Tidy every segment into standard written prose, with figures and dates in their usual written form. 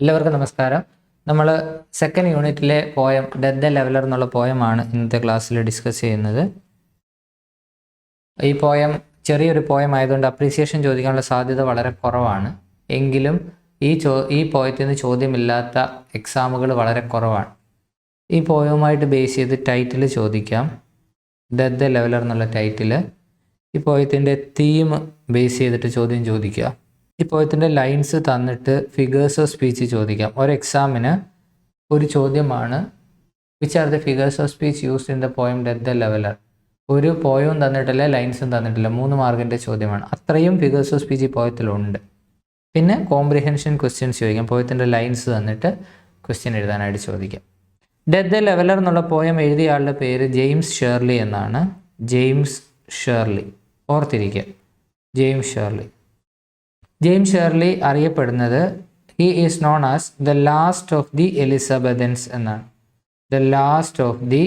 എല്ലാവർക്കും നമസ്കാരം. നമ്മൾ സെക്കൻഡ് യൂണിറ്റിലെ പോയം ഡെത്ത് ദ ലെവലർ എന്നുള്ള പോയമാണ് ഇന്നത്തെ ക്ലാസ്സിൽ ഡിസ്കസ് ചെയ്യുന്നത്. ഈ പോയം ചെറിയൊരു പോയം ആയതുകൊണ്ട് അപ്രീസിയേഷൻ ചോദിക്കാനുള്ള സാധ്യത വളരെ കുറവാണ്. എങ്കിലും ഈ പോയത്തിൽ നിന്ന് ചോദ്യമില്ലാത്ത എക്സാമുകൾ വളരെ കുറവാണ്. ഈ പോയവുമായിട്ട് ബേസ് ചെയ്ത് ടൈറ്റിൽ ചോദിക്കാം. ഡെത്ത് ദ ലെവലർ എന്നുള്ള ടൈറ്റിൽ. ഈ പോയത്തിൻ്റെ തീം ബേസ് ചെയ്തിട്ട് ചോദ്യം ചോദിക്കുക. ഈ പോയത്തിൻ്റെ ലൈൻസ് തന്നിട്ട് ഫിഗേഴ്സ് ഓഫ് സ്പീച്ച് ചോദിക്കാം. ഒരു എക്സാമിന് ഒരു ചോദ്യമാണ് which are the figures of speech used in the poem death the leveller. ഒരു പോയവും തന്നിട്ടില്ല, ലൈൻസും തന്നിട്ടില്ല. 3 മാർക്കിൻ്റെ ചോദ്യമാണ്. അത്രയും ഫിഗേഴ്സ് ഓഫ് സ്പീച്ച് ഈ പോയത്തിലുണ്ട്. പിന്നെ കോംപ്രിഹെൻഷൻ ക്വസ്റ്റ്യൻസ് ചോദിക്കാം. പോയത്തിൻ്റെ ലൈൻസ് തന്നിട്ട് ക്വസ്റ്റ്യൻ എഴുതാനായിട്ട് ചോദിക്കാം. ഡെത്ത് ദ ലെവലർ എന്നുള്ള പോയം എഴുതിയ ആളുടെ പേര് ജെയിംസ് ഷേർലി എന്നാണ്. ജെയിംസ് ഷേർലി, ഓർത്തിരിക്കുക, ജെയിംസ് ഷേർലി. ജെയിംസ് ഷേർലി അറിയപ്പെടുന്നത് he is known as the last of the Elizabethans എന്നാണ്. The last of the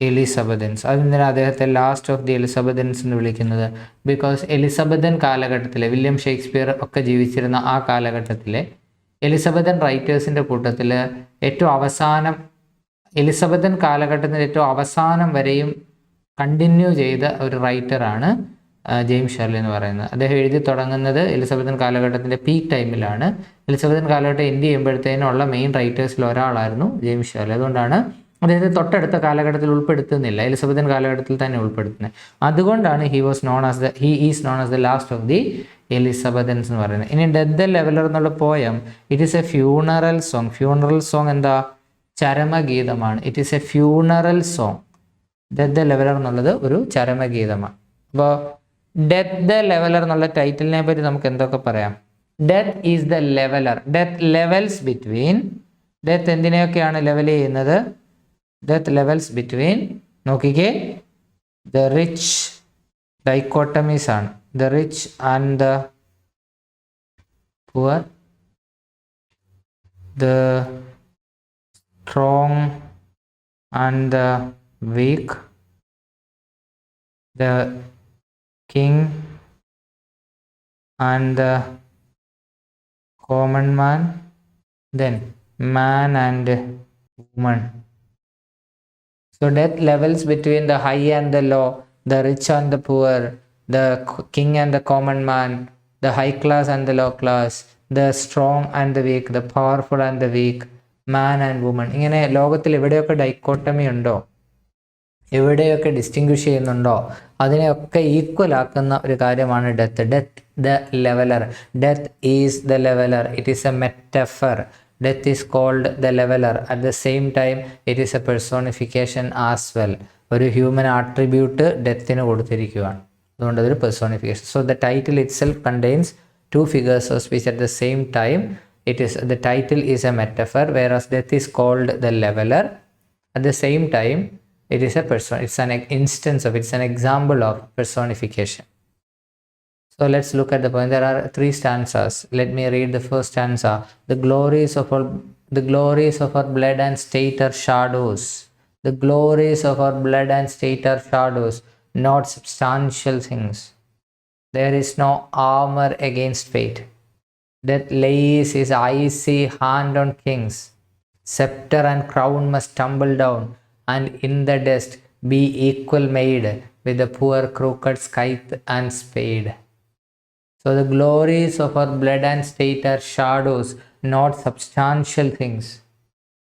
Elizabethans. അതെന്തിനാണ് അദ്ദേഹത്തെ ലാസ്റ്റ് ഓഫ് ദി എലിസബതൻസ് എന്ന് വിളിക്കുന്നത്? ബിക്കോസ് എലിസബത്തൻ കാലഘട്ടത്തിലെ വില്യം ഷേക്സ്പിയർ ഒക്കെ ജീവിച്ചിരുന്ന ആ കാലഘട്ടത്തിലെ എലിസബത്തൻ റൈറ്റേഴ്സിൻ്റെ കൂട്ടത്തിൽ ഏറ്റവും അവസാനം, എലിസബത്തൻ കാലഘട്ടത്തിൻ്റെ ഏറ്റവും അവസാനം വരെയും കണ്ടിന്യൂ ചെയ്ത ഒരു റൈറ്ററാണ് ജെയിംസ് ഷേർലി എന്ന് പറയുന്നത്. അദ്ദേഹം എഴുതി തുടങ്ങുന്നത് എലിസബത്തൻ കാലഘട്ടത്തിൻ്റെ പീക്ക് ടൈമിലാണ്. എലിസബത്തൻ കാലഘട്ടം എൻഡ് ചെയ്യുമ്പോഴത്തേനുള്ള മെയിൻ റൈറ്റേഴ്സിൽ ഒരാളായിരുന്നു ജെയിംസ് ഷേർലി. അതുകൊണ്ടാണ് അദ്ദേഹത്തെ തൊട്ടടുത്ത കാലഘട്ടത്തിൽ ഉൾപ്പെടുത്തുന്നില്ല, എലിസബത്തൻ കാലഘട്ടത്തിൽ തന്നെ ഉൾപ്പെടുത്തുന്നത്. അതുകൊണ്ടാണ് he is known as the last of the Elizabethans എന്ന് പറയുന്നത്. ഇനി ഡെത്ത് ദ ലെവലർ എന്നുള്ള poem it is a funeral song. Funeral song എന്താ? ചരമഗീതമാണ്. It is a funeral song. Death the leveller എന്നുള്ളത് ഒരു ചരമഗീതമാണ്. അപ്പോൾ ഡെത്ത് ദ ലെവലർ എന്നുള്ള ടൈറ്റിലിനെ പറ്റി നമുക്ക് എന്തൊക്കെ പറയാം? Death is the leveller. Death levels between. Death എന്തിനെയൊക്കെയാണ് ലെവൽ ചെയ്യുന്നത്? ഡെത്ത് ലെവൽസ് ബിറ്റ്വീൻ, നോക്കിക്കേ, ദ റിച്ച്, ഡൈക്കോട്ടമീസ് ആണ്. The rich and the poor, the strong and the weak, the king and the common man, then man and woman. So death levels between the high and the low, the rich and the poor, the king and the common man, the high class and the low class, the strong and the weak, the powerful and the weak, man and woman. ഇങ്ങനെ ലോകത്തിൽ എവിടെയൊക്കെ dichotomy ഉണ്ടോ, എവിടെയൊക്കെ distinguish ചെയ്യുന്നുണ്ടോ, അതിനെയൊക്കെ equal ആക്കുന്ന ഒരു കാര്യമാണ് death. Death the leveller. Death is the leveller. It is a metaphor. Death is called the leveller. At the same time it is a personification as well. ഒരു ഹ്യൂമൻ ആട്രിബ്യൂട്ട് ഡെത്തിന് കൊടുത്തിരിക്കുകയാണ്. അതുകൊണ്ട് അതൊരു personification. So the title itself contains 2 figures of speech at the same time. The title is a metaphor, whereas death is called the leveler. At the same time it is a person. It's an instance of, it's an example of personification. So let's look at the point. There are 3 stanzas. Let me read the first stanza. The glories of our blood and state are shadows. The glories of our blood and state are shadows, not substantial things. There is no armor against fate. Death lays his icy hand on kings. Scepter and crown must tumble down, and in the dust be equal made with the poor crooked scythe and spade. So the glories of our blood and state are shadows, not substantial things.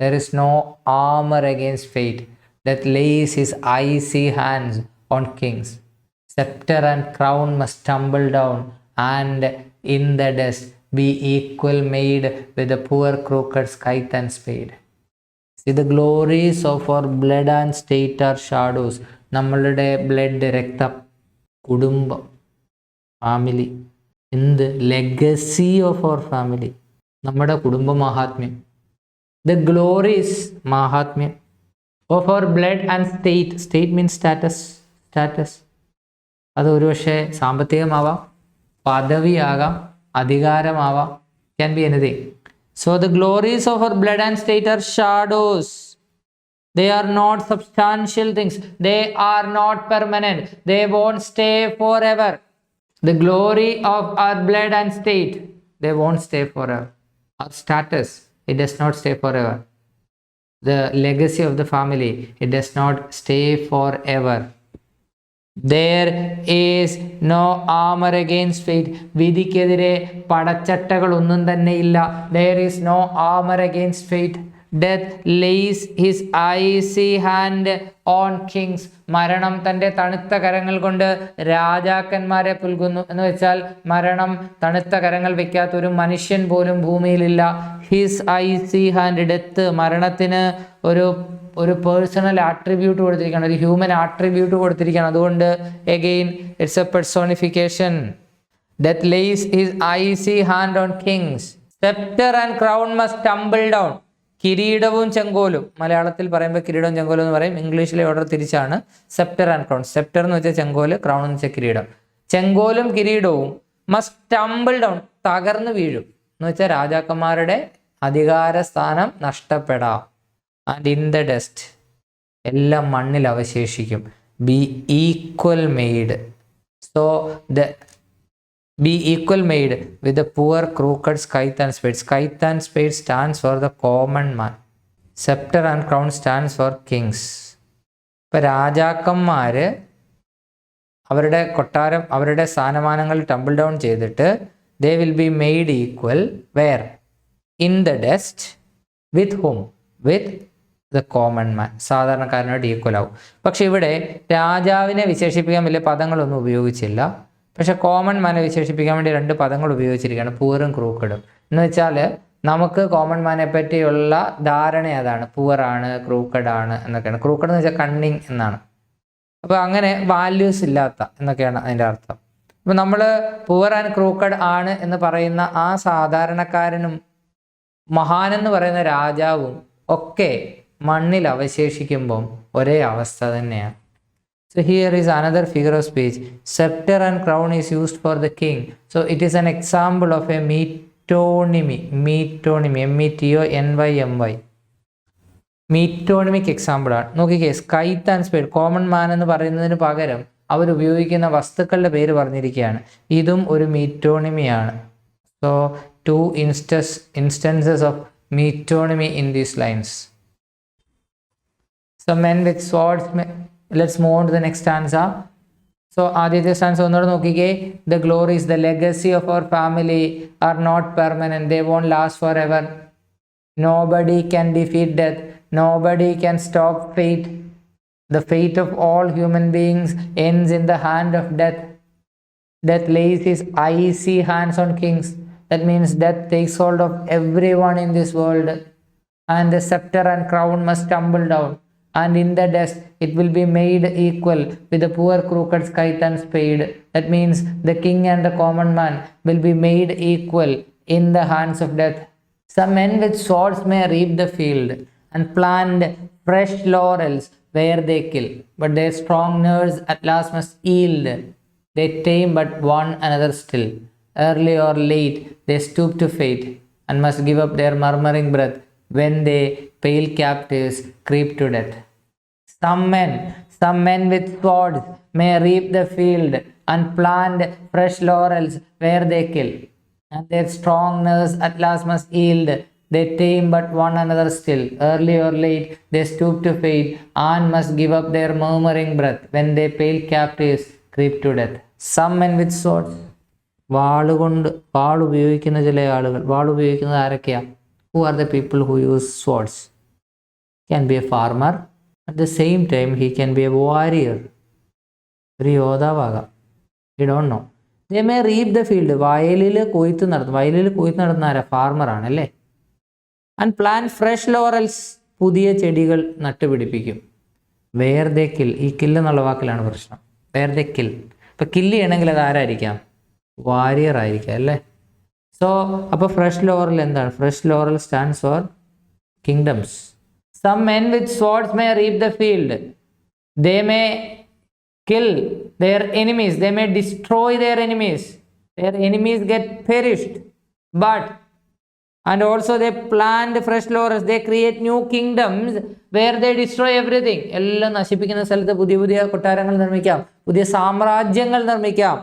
There is no armor against fate. Death lays his icy hands on kings. Scepter and crown must tumble down, and in the dust be equal made with the poor crooked scythe and spade. See, the glories of our blood and state are shadows. നമ്മളുടെ blood, രക്തം, കുടുംബം, family, എന്ത് legacy of our family, നമ്മുടെ കുടുംബ മഹാത്മ്യം. The glories, മഹാത്മ്യം, of our blood and state. State means status. അത് ഒരുപക്ഷെ സാമ്പത്തികമാവാം, പദവിയാകാം, അധികാരമാവാം, can be anything. So the glories of our blood and state are shadows. They are not substantial things. They are not permanent. They won't stay forever. The glory of our blood and state, they won't stay forever. or status, it does not stay forever. The legacy of the family, it does not stay forever. There is no armor against fate. വിധിക്കെതിരെ പടച്ചട്ടകൾ ഒന്നും തന്നെ ഇല്ല. There is no armor against fate. Death lays his icy hand on kings. മരണം തൻ്റെ തണുത്ത കരങ്ങൾ കൊണ്ട് രാജാക്കന്മാരെ പുൽകുന്നു. എന്ന് വെച്ചാൽ മരണം തണുത്ത കരങ്ങൾ വെക്കാത്ത ഒരു മനുഷ്യൻ പോലും ഭൂമിയിലില്ല. ഹിസ് icy hand. ഡെത്ത് മരണത്തിന് ഒരു പേഴ്സണൽ ആട്രിബ്യൂട്ട് കൊടുത്തിരിക്കുകയാണ്, ഒരു ഹ്യൂമൻ ആട്രിബ്യൂട്ട് കൊടുത്തിരിക്കുകയാണ്. അതുകൊണ്ട് again it's a personification. Death lays his icy hand on kings. Scepter and crown must tumble down. കിരീടവും ചെങ്കോലും, മലയാളത്തിൽ പറയുമ്പോൾ കിരീടവും ചെങ്കോലും എന്ന് പറയും, ഇംഗ്ലീഷിലെ ഓർഡർ തിരിച്ചാണ്. സെപ്റ്റർ ആൻഡ് ക്രൗൺ. സെപ്റ്റർ എന്ന് വെച്ചാൽ ചെങ്കോല്, ക്രൗൺ എന്ന് വെച്ചാൽ കിരീടം. ചെങ്കോലും കിരീടവും മസ്റ്റ് ടംബിൾ ഡൗൺ, തകർന്നു വീഴും എന്ന് വെച്ചാൽ രാജാക്കന്മാരുടെ അധികാര സ്ഥാനം നഷ്ടപ്പെടാം. ആൻഡ് ഇൻ ദ ഡസ്റ്റ്, എല്ലാം മണ്ണിൽ അവശേഷിക്കും. Be equal made. So be equal made with the poor, crooked, scythe and spade. Scythe and spade stands for the common man. Scepter and crown stands for kings. ഇപ്പം രാജാക്കന്മാർ അവരുടെ കൊട്ടാരം, അവരുടെ സ്ഥാനമാനങ്ങൾ tumble down ചെയ്തിട്ട് they will be made equal where? In the dust. With whom? With the common man. സാധാരണക്കാരനായിട്ട് equal ആവും. പക്ഷെ ഇവിടെ രാജാവിനെ വിശേഷിപ്പിക്കാൻ വലിയ പദങ്ങളൊന്നും ഉപയോഗിച്ചില്ല. പക്ഷെ കോമൺ മാനെ വിശേഷിപ്പിക്കാൻ വേണ്ടി 2 പദങ്ങൾ ഉപയോഗിച്ചിരിക്കുകയാണ്, പൂവറും ക്രൂക്കഡും. എന്ന് വെച്ചാൽ നമുക്ക് കോമൺ മാനെ പറ്റിയുള്ള ധാരണ അതാണ്, പൂവറാണ്, ക്രൂക്കഡാണ് എന്നൊക്കെയാണ്. ക്രൂക്കഡ് എന്ന് വെച്ചാൽ കണ്ണിങ് എന്നാണ്. അപ്പോൾ അങ്ങനെ വാല്യൂസ് ഇല്ലാത്ത എന്നൊക്കെയാണ് അതിൻ്റെ അർത്ഥം. അപ്പോൾ നമ്മൾ പൂവർ ആൻഡ് ക്രൂക്കഡ് ആണ് എന്ന് പറയുന്ന ആ സാധാരണക്കാരനും മഹാനെന്ന് പറയുന്ന രാജാവും ഒക്കെ മണ്ണിൽ അവശേഷിക്കുമ്പം ഒരേ അവസ്ഥ തന്നെയാണ്. So here is another figure of speech. Scepter and crown is used for the king. So it is an example of a metonymy. Metonymy. METONYMY. Metonymic example ആണ്. നോക്കിക്കേ, സ്കൈത്ത് ആൻഡ് സ്പേഡ്. കോമൺ മാൻ എന്ന് പറയുന്നതിന് പകരം അവർ ഉപയോഗിക്കുന്ന വസ്തുക്കളുടെ പേര് പറഞ്ഞിരിക്കുകയാണ്. ഇതും ഒരു മീറ്റോണിമിയാണ്. So 2 instances of metonymy in these lines. So men with swords let's move on to the next stanza. So ആദ്യത്തെ stanza ഒന്നുകൂടെ നോക്കിക്കേ. The glories, the legacy of our family are not permanent. They won't last forever. Nobody can defeat death. Nobody can stop fate. The fate of all human beings ends in the hand of death. Death lays his icy hands on kings. That means death takes hold of everyone in this world. And the scepter and crown must tumble down. And in the dust it will be made equal with the poor, crooked, scythe and spade. That means the king and the common man will be made equal in the hands of death. Some men with swords may reap the field and plant fresh laurels where they kill, but their strong nerves at last must yield. They tame but one another still. Early or late they stoop to fate and must give up their murmuring breath when they pale captives creep to death. Some men with swords may reap the field and plant fresh laurels where they kill, and their strong nerves at last must yield. They tame but one another still. Early or late they stoop to fate and must give up their murmuring breath when they pale captives creep to death. Some men with swords. വാൾ ഉപയോഗിക്കുന്ന ചില ആളുകൾ. വാൾ ഉപയോഗിക്കുന്നത് ആരൊക്കെയാണ്? Who are the people who use swords? Can be a farmer. At the same time he can be a warrior. ഒരു യോദ്ധാവാകാം. You don't know. They may reap the field. വയലിൽ കൊയ്ത്ത് നടത്തുന്ന ആരാ? ഫാർമറാണ് അല്ലേ. And plant fresh laurels. പുതിയ ചെടികൾ നട്ടുപിടിപ്പിക്കും. Where they kill. ഈ കില്ല് എന്നുള്ള വാക്കിലാണ് പ്രശ്നം. Where they kill. ഇപ്പം കില്ല് ചെയ്യണമെങ്കിൽ അത് ആരായിരിക്കാം? വാരിയർ ആയിരിക്കാം അല്ലേ. സോ അപ്പോൾ ഫ്രഷ് ലോറൽ എന്താണ്? Fresh laurel stands for kingdoms. Some men with swords may reap the field. They may kill their enemies. They may destroy their enemies. Their enemies get perished. And also they plant fresh laurels. They create new kingdoms where they destroy everything. എല്ലാം നശിപ്പിക്കുന്ന സ്ഥലത്ത് പുതിയ പുതിയ കൊട്ടാരങ്ങൾ നിർമ്മിക്കാം, പുതിയ സാമ്രാജ്യങ്ങൾ നിർമ്മിക്കാം.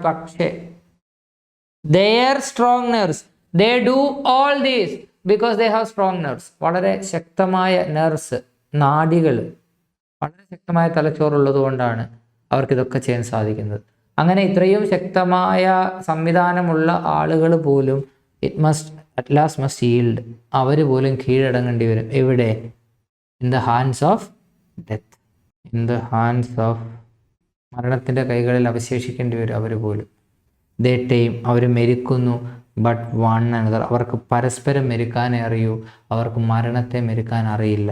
പക്ഷേ their strong nerves, They do all this because they have strong nerves. വളരെ ശക്തമായ നെർവ്സ്, നാഡികൾ, വളരെ ശക്തമായ തലച്ചോറുള്ളത് കൊണ്ടാണ് അവർക്ക് ഇതൊക്കെ ചെയ്യാൻ സാധിക്കുന്നത്. അങ്ങനെ ഇത്രയും ശക്തമായ സംവിധാനമുള്ള ആളുകൾ പോലും at last must yield. അവർ പോലും കീഴടങ്ങേണ്ടി വരും. എവിടെ? In the hands of death. In the hands of, മരണത്തിൻ്റെ കൈകളിൽ അവശേഷിക്കേണ്ടി വരും അവർ പോലും. ദേ ടൈം, അവർ മെരുക്കുന്നു. ബട്ട് വൺ അനദർ, അവർക്ക് പരസ്പരം മെരുക്കാനേ അറിയൂ, അവർക്ക് മരണത്തെ മെരുക്കാൻ അറിയില്ല.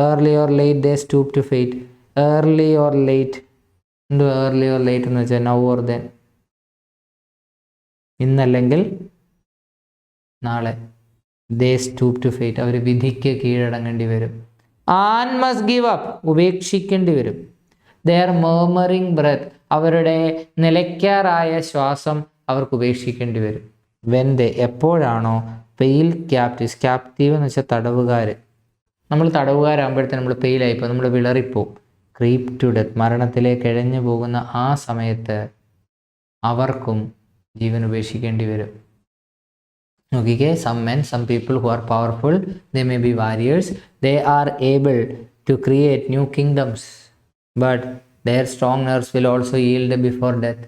Early or late they stoop to fate. Early or late, എന്തോ ഏർലി ഓർ ലേറ്റ് എന്ന് വെച്ചാൽ നൗ ഓർ ദെൻ, ഇന്നല്ലെങ്കിൽ നാളെ. ദേ സ്റ്റൂപ്പ് ടു ഫെയ്റ്റ്, അവർ വിധിക്ക് കീഴടങ്ങേണ്ടി വരും. ആൻഡ് മസ്റ്റ് ഗിവ് അപ്പ്, ഉപേക്ഷിക്കേണ്ടി വരും. ദെയർ മർമറിങ് ബ്രെത്ത്, അവരുടെ നിലയ്ക്കാറായ ശ്വാസം അവർക്ക് ഉപേക്ഷിക്കേണ്ടി വരും. വെൻ ദേ, എപ്പോഴാണോ പെയിൽ ക്യാപ്റ്റീവ്സ്, ക്യാപ്റ്റീവ് എന്ന് വെച്ചാൽ തടവുകാർ, നമ്മൾ തടവുകാരാകുമ്പോഴത്തേന് നമ്മൾ പെയിലായിപ്പോൾ, നമ്മൾ വിളറിപ്പോവും. ക്രീപ്പ് ടു ഡെത്ത്, മരണത്തിലേക്ക് ഇഴഞ്ഞു പോകുന്ന ആ സമയത്ത് അവർക്കും ജീവൻ ഉപേക്ഷിക്കേണ്ടി വരും. നോക്കിക്കേ, some men, some people who are powerful, they may be warriors, they are able to create new kingdoms, but their strong nerves will also yield before death.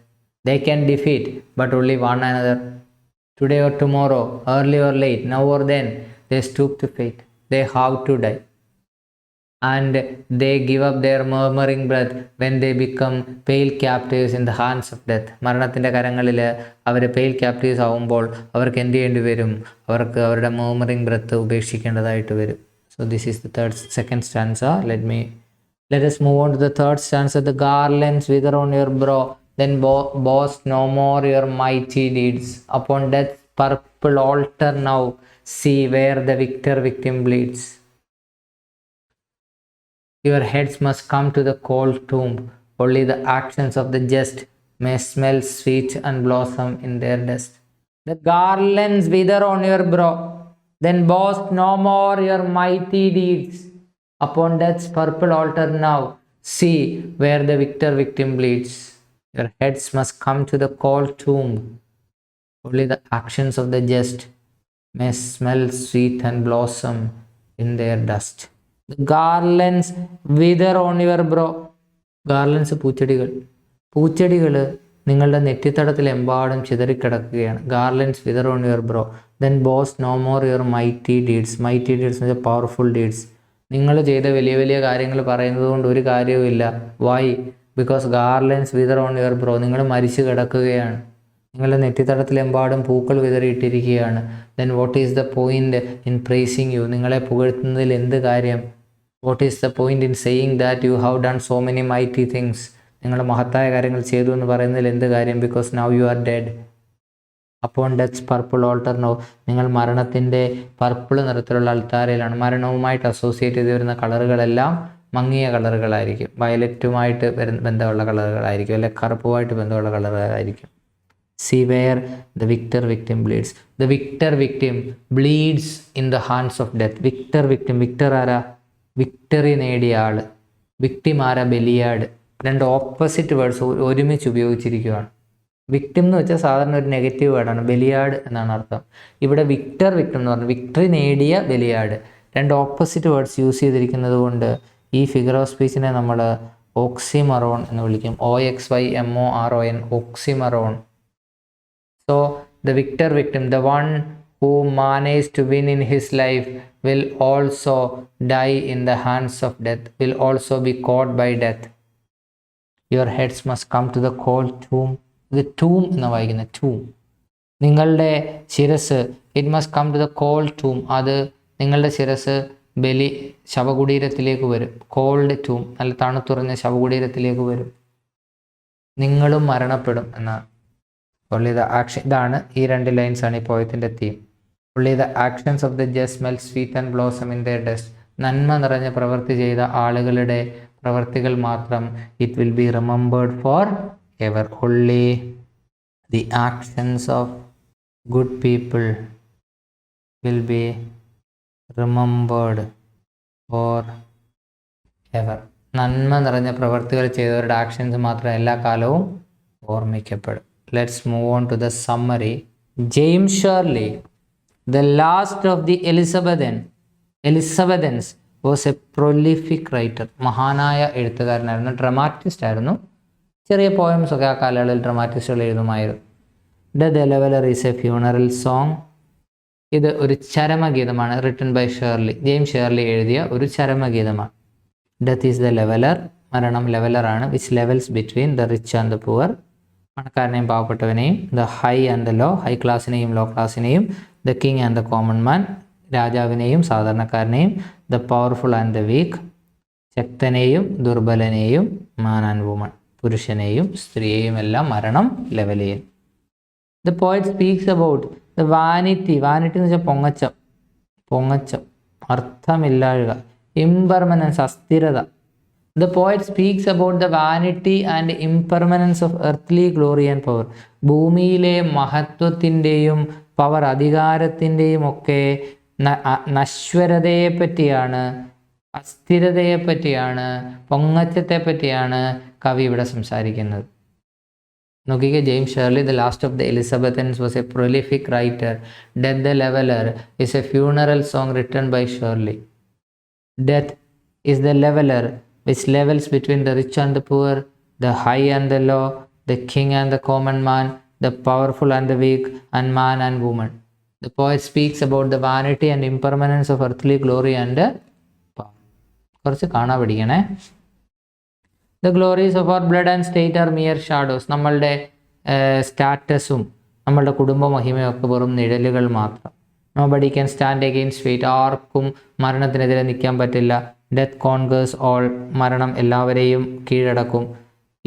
They can defeat, but only one another. Today or tomorrow, early or late, now or then, they stoop to fate. They have to die. And they give up their murmuring breath when they become pale captives in the hands of death. മരണത്തിൻ്റെ കരങ്ങളിൽ അവർ pale captives ആവുമ്പോൾ അവർക്ക് എന്ത് ചെയ്യേണ്ടി വരും? അവർക്ക് അവരുടെ murmuring breath ഉപേക്ഷിക്കേണ്ടതായിട്ട് വരും. So this is the second stanza. Let us move on to the third stanza. The garlands wither on your brow, then boast no more your mighty deeds. Upon death's purple altar now, see where the victim bleeds. Your heads must come to the cold tomb. Only the actions of the just may smell sweet and blossom in their dust. The garlands wither on your brow, then boast no more your mighty deeds. Upon death's purple altar now, see where the victim bleeds. Your heads must come to the cold tomb. Only the actions of the just may smell sweet and blossom in their dust. The garlands wither on your brow. Garlands പൂച്ചെടികൾ നിങ്ങളുടെ നെറ്റിത്തടത്തിലെമ്പാടും ചിതറിക്കിടക്കുകയാണ്. Garlands wither on your brow, then boast no more your mighty deeds. Mighty deeds എന്ന് വെച്ചാൽ powerful deeds. നിങ്ങൾ ചെയ്ത വലിയ വലിയ കാര്യങ്ങൾ പറയുന്നത് കൊണ്ട് ഒരു കാര്യവുമില്ല. Why? Because garlands wither on your brow, നിങ്ങൾ മരിച്ചു കിടക്കുകയാണ്, നിങ്ങളുടെ നെറ്റിത്തടത്തിലെമ്പാടും പൂക്കൾ വിതറിയിട്ടിരിക്കുകയാണ്. Then what is the point in praising you? നിങ്ങളെ പുകഴ്ത്തുന്നതിൽ എന്ത് കാര്യം? What is the point in saying that you have done so many mighty things? നിങ്ങൾ മഹത്തായ കാര്യങ്ങൾ ചെയ്തു എന്ന് പറയുന്നതിൽ എന്ത് കാര്യം? Because now you are dead. Upon death's purple altar now, നിങ്ങൾ മരണത്തിൻ്റെ പർപ്പിൾ നിറത്തിലുള്ള അൾത്താരയിലാണ്. മരണവുമായിട്ട് അസോസിയേറ്റ് ചെയ്ത് വരുന്ന കളറുകളെല്ലാം മങ്ങിയ കളറുകളായിരിക്കും, വയലറ്റുമായിട്ട് ബന്ധമുള്ള കളറുകളായിരിക്കും, അല്ലെങ്കിൽ കറുപ്പുമായിട്ട് ബന്ധമുള്ള കളറുകളായിരിക്കും. See where the victim bleeds. The victim bleeds in the hands of death. Victor ആരാ? വിക്ടറി നേടിയ ആൾ. വിക്ടിം ആരാ? ബലിയാട്. രണ്ട് ഓപ്പോസിറ്റ് വേർഡ്സ് ഒരുമിച്ച് ഉപയോഗിച്ചിരിക്കുകയാണ്. വിക്ടിം എന്ന് വെച്ചാൽ സാധാരണ ഒരു നെഗറ്റീവ് വേർഡാണ്, ബലിയാട് എന്നാണ് അർത്ഥം. ഇവിടെ വിക്ടം എന്ന് പറഞ്ഞു, വിക്ടറി നേടിയ ബലിയാട്. രണ്ട് ഓപ്പോസിറ്റ് വേർഡ്സ് യൂസ് ചെയ്തിരിക്കുന്നത് കൊണ്ട് ഈ ഫിഗർ ഓഫ് സ്പീച്ചിനെ നമ്മൾ ഓക്സിമറോൺ എന്ന് വിളിക്കും. OXYMORON, ഓക്സിമറോൺ. So the victim, the one who managed to win in his life, will also die in the hands of death, will also be caught by death. Your heads must come to the cold tomb. The tomb എന്ന് വായിക്കുന്ന tomb. നിങ്ങളുടെ ശിരസ്, it must come to the cold tomb. അത് നിങ്ങളുടെ ശിരസ് ശവകുടീരത്തിലേക്ക് വരും. Called tomb, നല്ല തണുത്തുറഞ്ഞ ശവകുടീരത്തിലേക്ക് വരും. നിങ്ങളും മരണപ്പെടും എന്നാണ്. Only the action, ഇതാണ് ഈ രണ്ട് ലൈൻസ് ആണ് ഈ പോയത്തിൻ്റെ theme. Only the actions of the just smell sweet and blossom in their dust. നന്മ നിറഞ്ഞ പ്രവൃത്തി ചെയ്ത ആളുകളുടെ പ്രവൃത്തികൾ മാത്രം it will be remembered for ever. Only the actions of good people will be remembered for ever. നന്മ നിറഞ്ഞ പ്രവൃത്തികൾ ചെയ്തവരുടെ ആക്ഷൻസ് മാത്രം എല്ലാ കാലവും ഓർമ്മിക്കപ്പെടും. Let's move on to the summary. James Shirley, the last of the Elizabethans, was a prolific writer. മഹാനായ എഴുത്തുകാരനായിരുന്നു, dramatist ആയിരുന്നു. ചെറിയ പോയംസ് ഒക്കെ ആ കാലയളവിൽ ഡ്രമാറ്റിസ്റ്റുകൾ എഴുതുമായിരുന്നു. The Leveler is a funeral song. ഇത് ഒരു ചരമഗീതമാണ്, written by Shirley. James Shirley എഴുതിയ ഒരു ചരമഗീതമാണ്. Death is the leveler. മരണം ലെവലറാണ്. Which levels between the rich and the poor. പണക്കാരനെയും പാവപ്പെട്ടവനെയും. The high and the low. High ക്ലാസ്സിനെയും ലോ ക്ലാസ്സിനെയും. The king and the common man. രാജാവിനെയും സാധാരണക്കാരനെയും. The powerful and the weak. ശക്തനെയും ദുർബലനെയും. Man and woman. പുരുഷനെയും സ്ത്രീയെയും എല്ലാം മരണം ലെവൽ ചെയ്യും. The poet speaks about the vanity. Vanity എന്ന് വെച്ചാൽ പൊങ്ങച്ചം, അർത്ഥമില്ലാഴുക. ഇംപെർമനൻസ്, അസ്ഥിരത. The poet speaks about the vanity and impermanence of earthly glory and power. ഭൂമിയിലെ മഹത്വത്തിൻ്റെയും പവർ, അധികാരത്തിൻ്റെയും ഒക്കെ നശ്വരതയെ പറ്റിയാണ്, അസ്ഥിരതയെ പറ്റിയാണ്, പൊങ്ങച്ചത്തെ പറ്റിയാണ് കവി ഇവിടെ സംസാരിക്കുന്നത്. നോക്കിക്കേ, James Shirley, the last of the Elizabethans, was a prolific writer. Death the Leveler is a funeral song written by Shirley. Death is the leveler which levels between the rich and the poor, the high and the low, the king and the common man, the powerful and the weak, and man and woman. The poet speaks about the vanity and impermanence of earthly glory and power. കുറച്ച് കാണാൻ പഠിക്കണേ. The glories of our blood and state are mere shadows. നമ്മളുടെ സ്റ്റാറ്റസും നമ്മളുടെ കുടുംബ മഹിമയും ഒക്കെ വെറും നിഴലുകൾ മാത്രം. Nobody can stand against fate. ആർക്കും മരണത്തിനെതിരെ നിൽക്കാൻ പറ്റില്ല. Death conquers all. മരണം എല്ലാവരെയും കീഴടക്കും.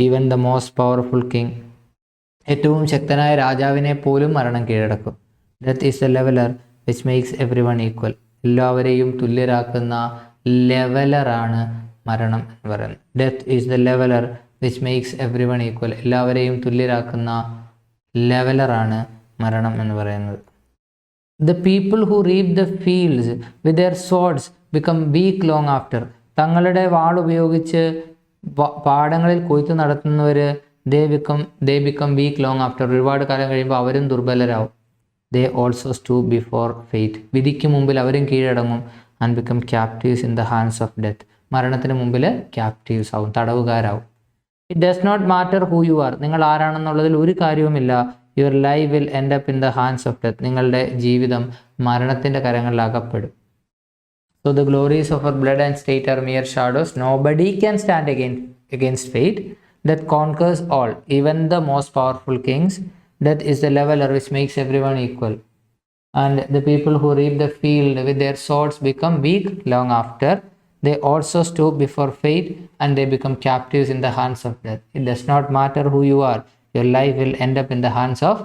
Even the most powerful king. ഏറ്റവും ശക്തനായ രാജാവിനെ പോലും മരണം കീഴടക്കും. Death is the leveler which makes everyone equal. എല്ലാവരെയും തുല്യരാക്കുന്ന ലെവലറാണ് മരണം എന്ന് പറയുന്നത്. Death is the leveler which makes everyone equal. എല്ലാവരെയും തുല്യരാക്കുന്ന ലെവലറാണ് മരണം എന്ന് പറയുന്നത്. The people who reap the fields with their swords become weak long after. തങ്ങളുടെ വാൾ ഉപയോഗിച്ച് പാടങ്ങളിൽ കൊയ്ത്ത് നടത്തുന്നവർ they become weak long after. ഒരുപാട് കാലം കഴിയുമ്പോൾ അവരും ദുർബലരാവും. They also stoop before fate. വിധിക്ക് മുമ്പിൽ അവരും കീഴടങ്ങും. And become captives in the hands of death. മരണത്തിന് മുമ്പിൽ ക്യാപ്റ്റീവ്സ് ആവും, തടവുകാരാവും. It does not matter who you are. നിങ്ങൾ ആരാണെന്നുള്ളതിൽ ഒരു കാര്യവുമില്ല. Your life will end up in the hands of death. നിങ്ങളുടെ ജീവിതം മരണത്തിൻ്റെ കരങ്ങളിൽ അകപ്പെടും. So the glories of our blood and state are mere shadows. Nobody can stand against fate. Death conquers all, even the most powerful kings. Death is the leveler which makes everyone equal. And the people who reap the field with their swords become weak long after. They also stoop before fate and they become captives in the hands of death. It does not matter who you are. Your life will end up in the hands of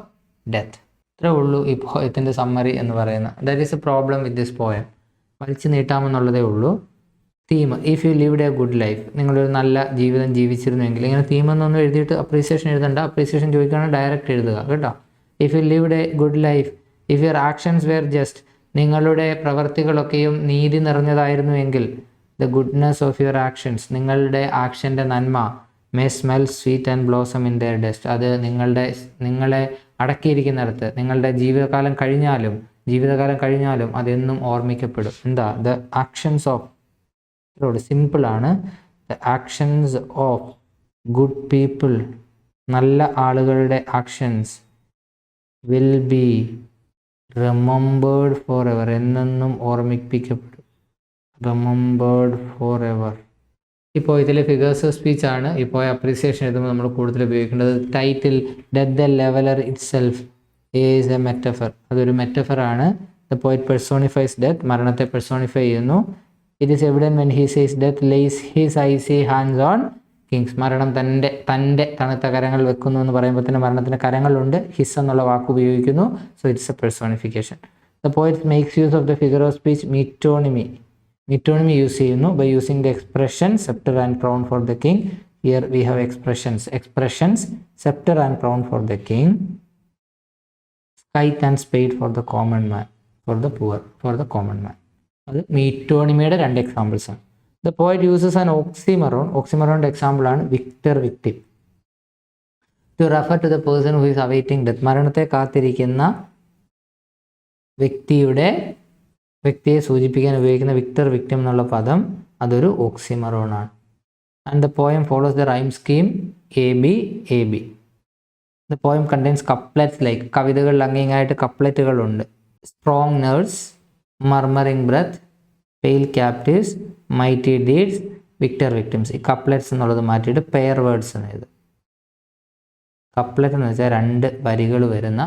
death. ഇത്രേ ഉള്ളൂ ഈ പോയത്തിൻ്റെ summary എന്ന് പറയുന്നത്. That is a problem with this poem. വലിച്ചു നീട്ടാമെന്നുള്ളതേ ഉള്ളൂ. Theme, if you lived a good life. നിങ്ങളൊരു നല്ല ജീവിതം ജീവിച്ചിരുന്നെങ്കിൽ. ഇങ്ങനെ തീമെന്നൊന്നും എഴുതിയിട്ട് അപ്രീസിയേഷൻ എഴുതണ്ട. അപ്രീസിയേഷൻ ചോദിക്കുകയാണെങ്കിൽ ഡയറക്റ്റ് എഴുതുക കേട്ടോ. If you lived a good life, if your actions were just. നിങ്ങളുടെ പ്രവർത്തികളൊക്കെയും നീതി നിറഞ്ഞതായിരുന്നു എങ്കിൽ. The goodness of your actions. നിങ്ങളുടെ ആക്ഷൻ്റെ നന്മ. May smell sweet and blossom in their dust. അത് നിങ്ങളെ അടക്കിയിരിക്കുന്നിടത്ത് നിങ്ങളുടെ ജീവിതകാലം കഴിഞ്ഞാലും അതെന്നും ഓർമ്മിക്കപ്പെടും. എന്താ? ദ ആക്ഷൻസ് ഓഫ്, സിമ്പിളാണ്. The actions of good people. നല്ല ആളുകളുടെ actions will be remembered for ever. എന്നെന്നും ഓർമ്മിപ്പിക്കപ്പെടും. Remembered for ever. ഇപ്പോൾ ഇതിലെ ഫിഗേഴ്സ് ഓഫ് സ്പീച്ച് ആണ്. ഇപ്പോൾ അപ്രീസിയേഷൻ എഴുതുമ്പോൾ നമ്മൾ കൂടുതൽ ഉപയോഗിക്കേണ്ടത്. Title death the leveller itself is a metaphor. അതൊരു മെറ്റഫറാണ്. The poet personifies death. മരണത്തെ പെർസോണിഫൈ ചെയ്യുന്നു. It is evident when he says death lays his icy hands on kings. മരണം തൻ്റെ തണുത്ത കരങ്ങൾ വെക്കുന്നു എന്ന് പറയുമ്പോൾ തന്നെ മരണത്തിൻ്റെ കരങ്ങളുണ്ട്. ഹിസ് എന്നുള്ള വാക്ക് ഉപയോഗിക്കുന്നു. So it's a personification. The poet makes use of the figure of speech metonymy use ചെയ്യുന്നു. By using the expression sceptre and crown for the king. Here we have expressions sceptre and crown for the king, scythe and spade for the common man, for the poor, for the common man. അത് മീറ്റോണിമിയുടെ 2 examples ആണ്. The poet uses an oxymoron. ഓക്സിമറോണിൻ്റെ എക്സാമ്പിളാണ് victor, victim. To refer to the person who is awaiting death. മരണത്തെ കാത്തിരിക്കുന്ന വ്യക്തിയെ സൂചിപ്പിക്കാൻ ഉപയോഗിക്കുന്ന വിക്ടർ വിക്ടിം എന്നുള്ള പദം അതൊരു ഓക്സിമറോൺ ആണ്. And the poem follows the rhyme scheme AB. The poem contains couplets like കവിതകളിൽ അങ്ങിങ്ങായിട്ട് കപ്ലെറ്റുകളുണ്ട്. Strong nerves, murmuring breath, pale captives, mighty deeds, victor victims. ഈ കപ്ലെറ്റ്സ് എന്നുള്ളത് മാറ്റിയിട്ട് പെയർ വേർഡ്സ് എന്ന് എഴുതും. കപ്ലെറ്റ് എന്ന് വെച്ചാൽ 2 വരികൾ വരുന്ന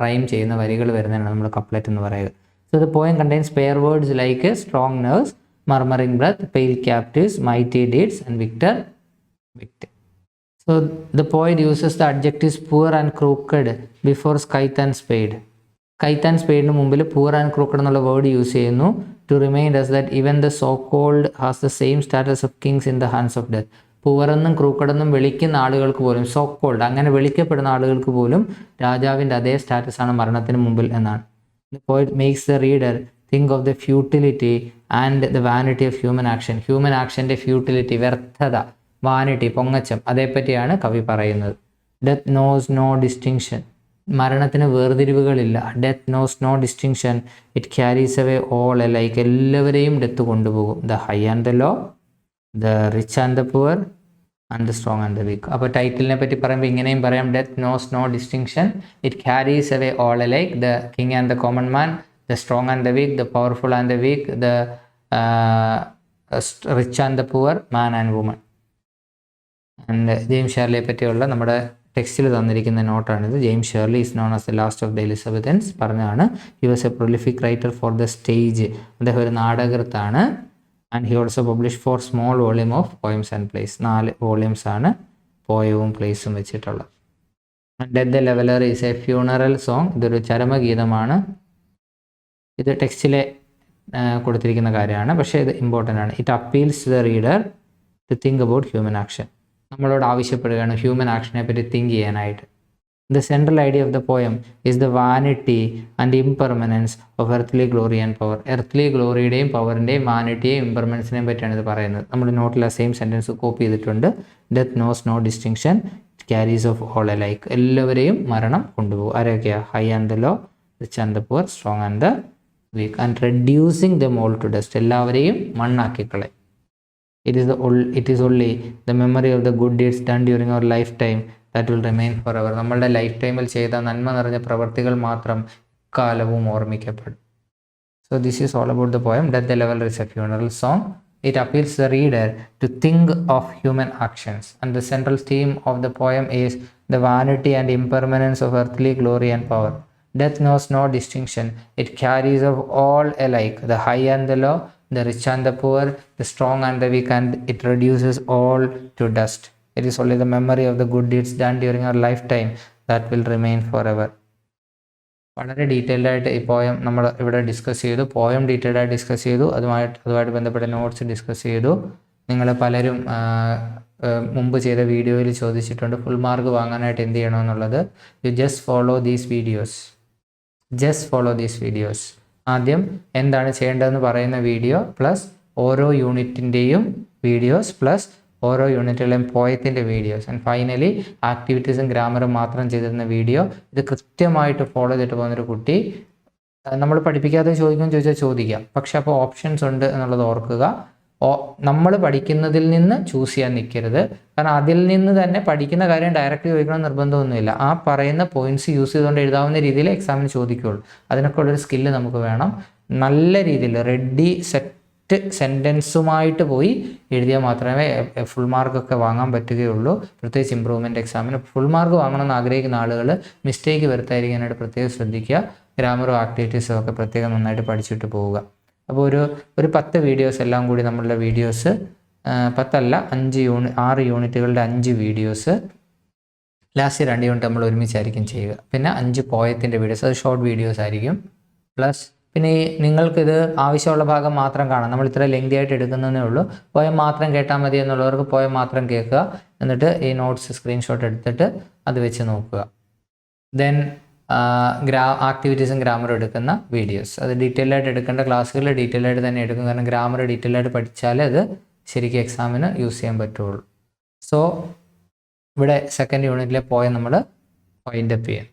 റൈം ചെയ്യുന്ന വരികൾ വരുന്നതാണ് നമ്മൾ കപ്ലെറ്റ് എന്ന് പറയുക. So the poem contains pair words like strong nurse, murmuring breath, pale captives, mighty deeds, and victor victim. So the poet uses the adjectives poor and crooked before scythe and spade. Scythe and spade ന് മുമ്പിൽ poor and crooked എന്നുള്ള word use ചെയ്യുന്നു to remind us that even the so-called has the same status of kings in the hands of death. Poor എന്നും crooked എന്നും വിളിക്കുന്ന ആളുകൾക്ക് പോലും, so called അങ്ങനെ വിളിക്കപ്പെടുന്ന ആളുകൾക്ക് പോലും രാജാവിൻ്റെ അതേ സ്റ്റാറ്റസ് ആണ് മരണത്തിന് മുമ്പിൽ എന്നാണ്. The poet makes the reader think of the futility and the vanity of human action. Human ആക്ഷൻ്റെ ഫ്യൂട്ടിലിറ്റി, വ്യർത്ഥത, വാനിറ്റി, പൊങ്ങച്ചം, അതേപ്പറ്റിയാണ് കവി പറയുന്നത്. Death knows no distinction. മരണത്തിന് വേർതിരിവുകളില്ല. Death knows no distinction. It carries away all alike. എല്ലാവരെയും death കൊണ്ടുപോകും. The high and the low, the rich and the poor, and the strong and the weak. അപ്പോൾ ടൈറ്റിലിനെ പറ്റി പറയുമ്പോൾ ഇങ്ങനെയും പറയാം. Death knows no distinction. It carries away all alike. The king and the common man, the strong and the weak, the powerful and the weak, the rich and the poor, man and woman. And James ഷേർലിയെ പറ്റിയുള്ള നമ്മുടെ ടെക്സ്റ്റിൽ തന്നിരിക്കുന്ന നോട്ടാണിത്. James Shirley is known as the last of the Elizabethans പറഞ്ഞാണ്. He was a prolific writer for the stage. അദ്ദേഹം ഒരു നാടകൃത്താണ്. And he also publish 4 small volume of poems and plays. 4 volumes ആണ് പോയവും പ്ലേസും വെച്ചിട്ടുള്ളത്. Death the leveler is a funeral song. ഇതൊരു ചരമഗീതമാണ്. ഇത് ടെക്സ്റ്റിലെ കൊടുത്തിരിക്കുന്ന കാര്യമാണ്, പക്ഷേ ഇത് ഇമ്പോർട്ടൻ്റ് ആണ്. It appeals to the reader to think about human action. നമ്മളോട് ആവശ്യപ്പെടുകയാണ് ഹ്യൂമൻ ആക്ഷനെ പറ്റി തിങ്ക് ചെയ്യാനായിട്ട്. The central idea of the poem is the vanity and impermanence of earthly glory and power. Earthly ഗ്ലോറിയുടെയും പവറിൻ്റെയും വാനിറ്റിയെയും ഇംപെർമനൻസിനെയും പറ്റിയാണ് ഇത് പറയുന്നത്. നമ്മൾ നോട്ടിൽ ആ സെയിം സെൻറ്റൻസ് കോപ്പി ചെയ്തിട്ടുണ്ട്. Death knows no distinction, it carries off all alike. എല്ലാവരെയും മരണം കൊണ്ടുപോകും. ആരൊക്കെയാണ്? High and the low, rich and the poor, strong and the weak, and reducing them all to dust. എല്ലാവരെയും മണ്ണാക്കിക്കളെ. It is only the memory of the good deeds done during our lifetime that will remain forever. നമ്മളുടെ life ടൈമിൽ ചെയ്ത നന്മ നിറഞ്ഞ പ്രവർത്തികൾ മാത്രം കാലവും ഓർമ്മിക്കപ്പെടും. So this is all about the poem. Death the Leveler is a funeral song. It appeals the reader to think of human actions, and the central theme of the poem is the vanity and impermanence of earthly glory and power. Death knows no distinction. It carries of all alike, the high and the low, the rich and the poor, the strong and the weak, and it reduces all to dust. It is only the memory of the good deeds done during our lifetime that will remain forever. വളരെ detailed ആയിട്ട് ഈ poem നമ്മൾ ഇവിടെ discuss ചെയ്തു. Poem detailed ആയിട്ട് discuss ചെയ്തു. അതുമായിട്ട് ബന്ധപ്പെട്ട നോട്ട്സ് ഡിസ്കസ് ചെയ്തു. നിങ്ങൾ പലരും മുമ്പ് ചെയ്ത വീഡിയോയിൽ ചോദിച്ചിട്ടുണ്ട് ഫുൾ മാർക്ക് വാങ്ങാനായിട്ട് എന്ത് ചെയ്യണമെന്നുള്ളത്. You just follow these videos. ആദ്യം എന്താണ് ചെയ്യേണ്ടതെന്ന് പറയുന്ന വീഡിയോ, പ്ലസ് ഓരോ യൂണിറ്റിൻ്റെയും വീഡിയോസ്, പ്ലസ് ഓരോ യൂണിറ്റുകളെയും പോയത്തിൻ്റെ വീഡിയോസ്, ആൻഡ് ഫൈനലി ആക്ടിവിറ്റീസും ഗ്രാമറും മാത്രം ചെയ്തിരുന്ന വീഡിയോ. ഇത് കൃത്യമായിട്ട് ഫോളോ ചെയ്തിട്ട് പോകുന്നൊരു കുട്ടി നമ്മൾ പഠിപ്പിക്കാതെ ചോദിച്ചാൽ ചോദിക്കാം, പക്ഷെ അപ്പോൾ ഓപ്ഷൻസ് ഉണ്ട് എന്നുള്ളത് ഓർക്കുക. നമ്മൾ പഠിക്കുന്നതിൽ നിന്ന് ചൂസ് ചെയ്യാൻ നിൽക്കരുത്. കാരണം അതിൽ നിന്ന് തന്നെ പഠിക്കുന്ന കാര്യം ഡയറക്റ്റ് ചോദിക്കണം നിർബന്ധമൊന്നുമില്ല. ആ പറയുന്ന പോയിന്റ്സ് യൂസ് ചെയ്തുകൊണ്ട് എഴുതാവുന്ന രീതിയിൽ എക്സാമിന് ചോദിക്കുകയുള്ളൂ. അതിനൊക്കെ ഉള്ളൊരു സ്കില്ല് നമുക്ക് വേണം. നല്ല രീതിയിൽ റെഡി സെറ്റ് സെൻറ്റൻസുമായിട്ട് പോയി എഴുതിയാൽ മാത്രമേ ഫുൾ മാർക്കൊക്കെ വാങ്ങാൻ പറ്റുകയുള്ളൂ. പ്രത്യേകിച്ച് ഇമ്പ്രൂവ്മെൻറ്റ് എക്സാമിന് ഫുൾ മാർക്ക് വാങ്ങണമെന്ന് ആഗ്രഹിക്കുന്ന ആളുകൾ മിസ്റ്റേക്ക് വരുത്താതിരിക്കാനായിട്ട് പ്രത്യേകം ശ്രദ്ധിക്കുക. ഗ്രാമറും ആക്ടിവിറ്റീസും ഒക്കെ പ്രത്യേകം നന്നായിട്ട് പഠിച്ചിട്ട് പോവുക. അപ്പോൾ ഒരു 10 വീഡിയോസ് എല്ലാം കൂടി നമ്മളുടെ വീഡിയോസ് 6 യൂണിറ്റുകളുടെ 5 വീഡിയോസ്, ലാസ്റ്റ് 2 യൂണിറ്റ് നമ്മൾ ഒരുമിച്ചായിരിക്കും ചെയ്യുക. പിന്നെ 5 പോയത്തിൻ്റെ വീഡിയോസ്, അത് ഷോർട്ട് വീഡിയോസ് ആയിരിക്കും. പ്ലസ് പിന്നെ നിങ്ങൾക്കിത് ആവശ്യമുള്ള ഭാഗം മാത്രം കാണാം. നമ്മൾ ഇത്ര ലെങ്തി ആയിട്ട് എടുക്കുന്നതേ ഉള്ളൂ. പോയം മാത്രം കേട്ടാൽ മതി എന്നുള്ളവർക്ക് പോയം മാത്രം കേൾക്കുക. എന്നിട്ട് ഈ നോട്ട്സ് സ്ക്രീൻഷോട്ട് എടുത്തിട്ട് അത് വെച്ച് നോക്കുക. ദെൻ ആക്ടിവിറ്റീസും ഗ്രാമറും എടുക്കുന്ന വീഡിയോസ്, അത് ഡീറ്റെയിൽ ആയിട്ട് എടുക്കേണ്ട ക്ലാസ്സുകളിൽ ഡീറ്റെയിൽ ആയിട്ട് തന്നെ എടുക്കും. കാരണം ഗ്രാമർ ഡീറ്റെയിൽ ആയിട്ട് പഠിച്ചാലേ അത് ശരിക്കും എക്സാമിന് യൂസ് ചെയ്യാൻ പറ്റുള്ളൂ. സോ ഇവിടെ സെക്കൻഡ് യൂണിറ്റിലെ പോയം നമ്മൾ വൈൻഡ് അപ്പ് ചെയ്യാം.